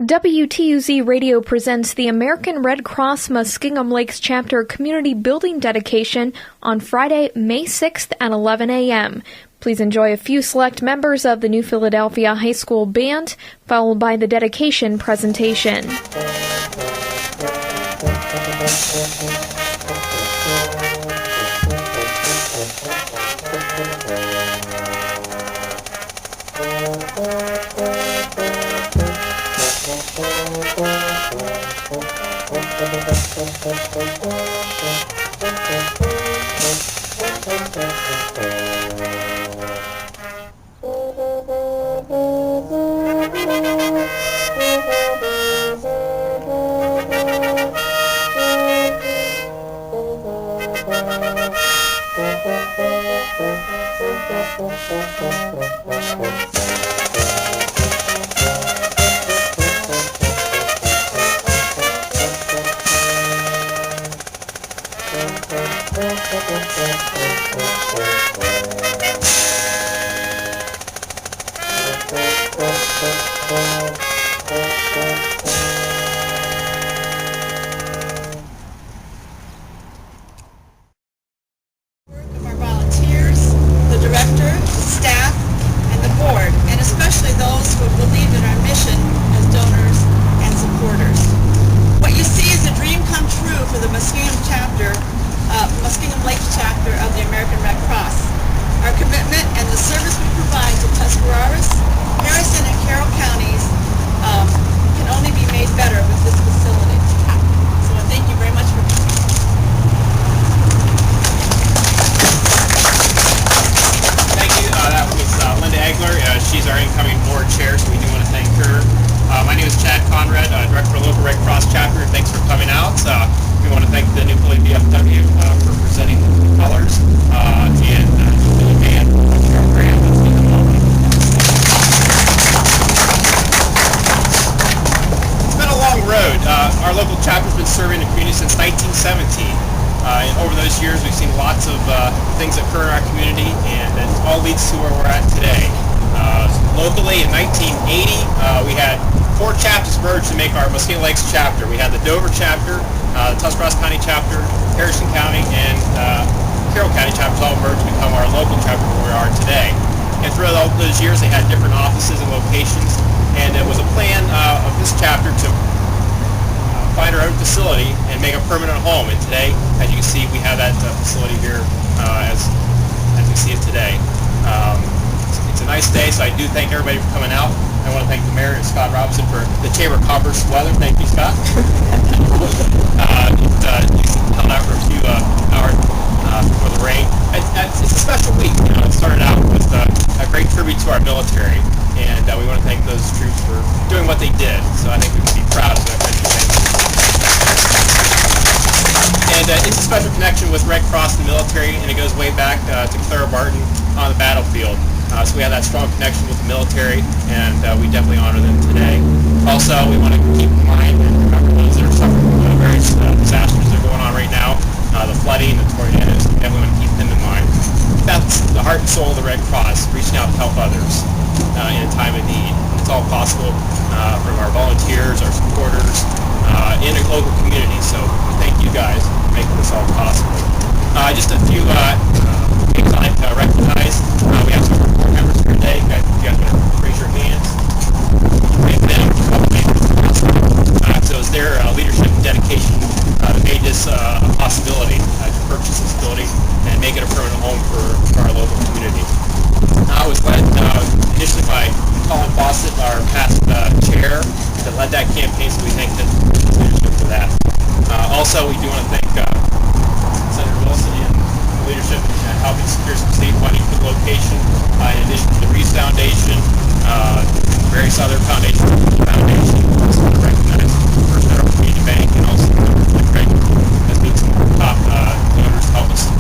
WTUZ Radio presents the American Red Cross Muskingum Lakes Chapter Community Building Dedication on Friday, May 6th at 11 a.m. Please enjoy a few select members of the New Philadelphia High School Band, followed by the dedication presentation. Muskingum Lakes Chapter of the American Red Cross. Our commitment and the service we provide to Tuscarawas, Harrison, and Carroll counties can only be made better with this facility. So thank you very much for coming. Thank you. That was Linda Egler. She's our incoming board chair, so we do want to thank her. My name is Chad Conrad, Director of Local Red Cross Chapter. Thanks for coming out. We want to thank the New Philly VFW for presenting the colors and the band program. It's been a long road. Our local chapter's been serving the community since 1917. And over those years, we've seen lots of things occur in our community, and it all leads to where we're at today. Locally, in 1980, we had 4 chapters merged to make our Muskingum Lakes chapter. We had the Dover chapter, the Tuscarawas County chapter, Harrison County, and Carroll County chapters all merged to become our local chapter where we are today. And throughout all those years, they had different offices and locations, and it was a plan of this chapter to find our own facility and make a permanent home. And today, as you can see, we have that facility here as you see it today. It's a nice day, so I do thank everybody for coming out. I want to thank the mayor and Scott Robinson for the Chamber of Commerce weather. Thank you, Scott. Held out for a few hours before the rain. It's a special week. It started out with a great tribute to our military, and we want to thank those troops for doing what they did. So I think we can be proud of them. And it's a special connection with Red Cross and the military, and it goes way back to Clara Barton on the battlefield. So we have that strong connection with the military, and we definitely honor them today. Also, we want to keep in mind and remember those that are suffering from the various disasters that are going on right now, the flooding, the tornadoes. We definitely want to keep them in mind. That's the heart and soul of the Red Cross, reaching out to help others in a time of need. It's all possible from our volunteers, our supporters, in a local community. So thank you guys for making this all possible. Just a few things I'd like to recognize. We have some board members here today. You guys want to raise your hands? Thank them. So it's their leadership and dedication that made this a possibility to purchase this building and make it a permanent home for our local community. I was led initially by Colin Fawcett, our past chair, that led that campaign, so we thank the leadership for that. Also, we do want to thank Senator Wilson and the leadership in helping secure some state money for the location, in addition to the Reese Foundation, various other foundations. Also want to recognize First Federal Community Bank, and also Craig has been some top donors to help us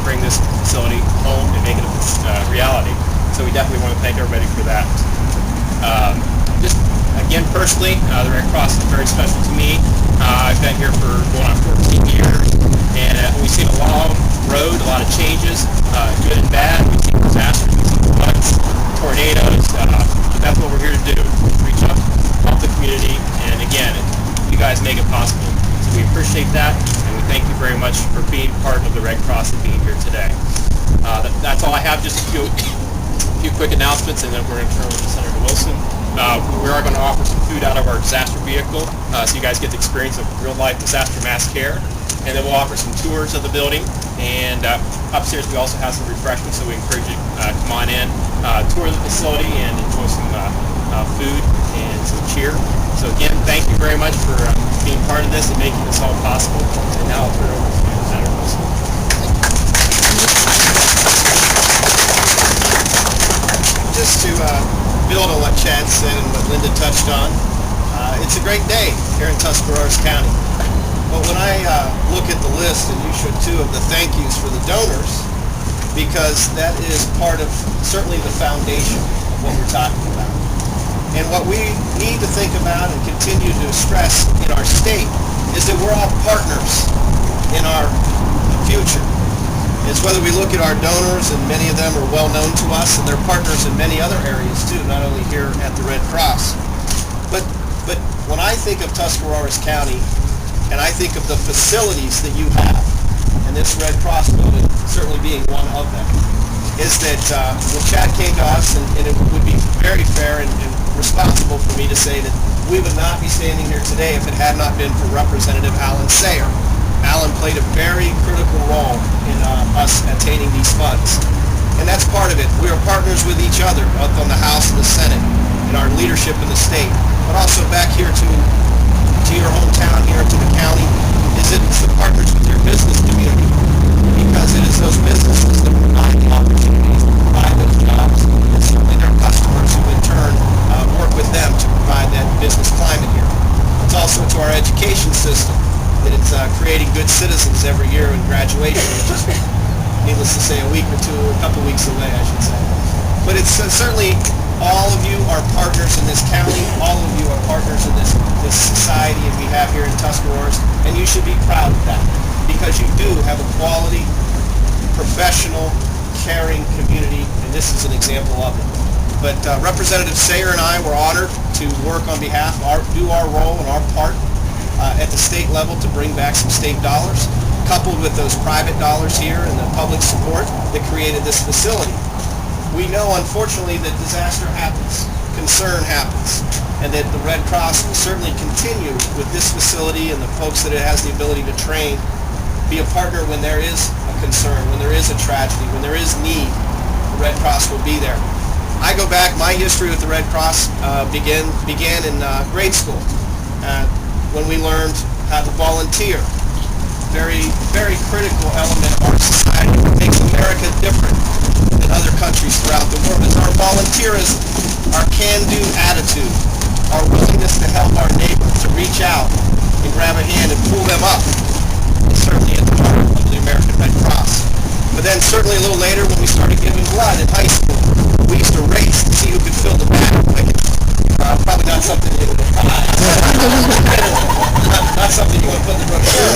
bring this facility home and make it a reality. So we definitely want to thank everybody for that. Just again, personally, the Red Cross is very special to me. I've been here for going on 14 years, and we've seen a long road, a lot of changes, good and bad. We've seen disasters, we've seen floods, tornadoes. That's what we're here to do, reach out appreciate that, and we thank you very much for being part of the Red Cross and being here today. That's all I have. Just a few quick announcements, and then we're going to turn over to Senator Wilson. We are going to offer some food out of our disaster vehicle, so you guys get the experience of real-life disaster mass care. And then we'll offer some tours of the building. And upstairs we also have some refreshments, so we encourage you to come on in, tour the facility, and enjoy some food and some cheer. So again, thank you very much for being part of this and making this all possible. And now I'll turn it over to Senator Wilson. Just to build on what Chad said and what Linda touched on, it's a great day here in Tuscarawas County. But when I look at the list, and you should too, of the thank yous for the donors, because that is part of certainly the foundation of what we're talking about. And what we need to think about and continue to stress in our state is that we're all partners in our future. It's whether we look at our donors, and many of them are well known to us, and they're partners in many other areas too, not only here at the Red Cross. But when I think of Tuscarawas County, and I think of the facilities that you have, and this Red Cross building certainly being one of them, is that when Chad came to us, and it would be very fair and responsible for me to say that we would not be standing here today if it had not been for Representative Alan Sayer. Alan played a very critical role in us attaining these funds. And that's part of it. We are partners with each other, both on the House and the Senate, in our leadership in the state, but also back here to your hometown, here to the county, is it's the partners with your business community, because it is those businesses that provide the opportunities, provide those jobs, and certainly their customers who in turn work with them to provide that business climate here. It's also to our education system that it's creating good citizens every year in graduation, which is, needless to say, a couple weeks away, I should say. But it's certainly all of you are partners in this county. All of you are partners in this society that we have here in Tuscarawas, and you should be proud of that, because you do have a quality, professional, caring community, and this is an example of it. But Representative Sayer and I were honored to work on behalf, do our role and our part at the state level to bring back some state dollars, coupled with those private dollars here and the public support that created this facility. We know, unfortunately, that disaster happens, concern happens, and that the Red Cross will certainly continue with this facility and the folks that it has the ability to train, be a partner when there is a concern, when there is a tragedy, when there is need. The Red Cross will be there. I go back, my history with the Red Cross began in grade school when we learned how to volunteer. Very, very critical element of our society that makes America different than other countries throughout the world is our volunteerism, our can-do attitude, our willingness to help our neighbor, to reach out and grab a hand and pull them up. It's certainly at the heart of the American Red Cross. But then certainly a little later when we started giving blood in high school, we used to race to see who could fill the bag quickest. Probably not something you would not something you want to put in the brochure,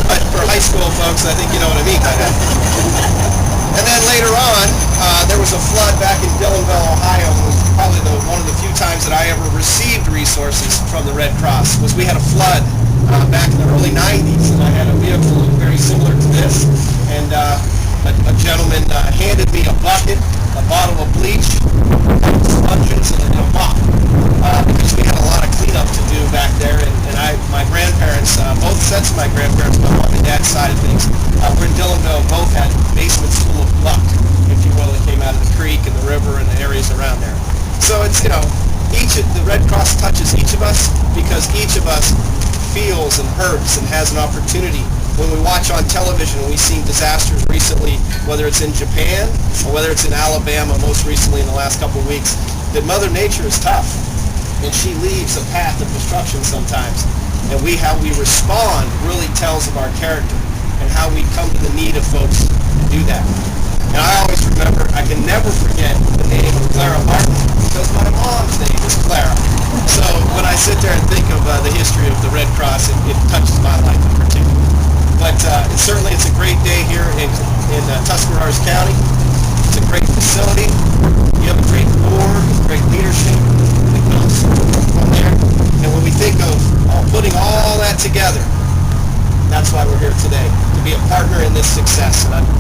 but for high school folks, I think you know what I mean by that. And then later on, there was a flood back in Dillonville, Ohio. It was probably one of the few times that I ever received resources from the Red Cross. Was we had a flood back in the early 90s, and I had a vehicle very similar to this, and a gentleman handed me a bucket, a bottle of bleach, sponges, and a mop, because we had a lot of cleanup to do back there, and my grandparents, both sets of my grandparents, my mom and dad's side of things, were in Dillonville, both had basements full of muck, if you will, that came out of the creek and the river and the areas around there. So it's, the Red Cross touches each of us, because each of us feels and hurts and has an opportunity. When we watch on television, and we've seen disasters recently, whether it's in Japan or whether it's in Alabama, most recently in the last couple of weeks, that Mother Nature is tough, and she leaves a path of destruction sometimes. And how we respond really tells of our character and how we come to the need of folks to do that. And I always remember, I can never forget the name of Clara Martin, because my mom's name is Clara. So when I sit there and think of the history of the Red Cross, it touches my life in particular. But it's a great day here in Tuscarawas County. It's a great facility. You have a great board, great leadership that comes from there. And when we think of putting all that together, success, and I'm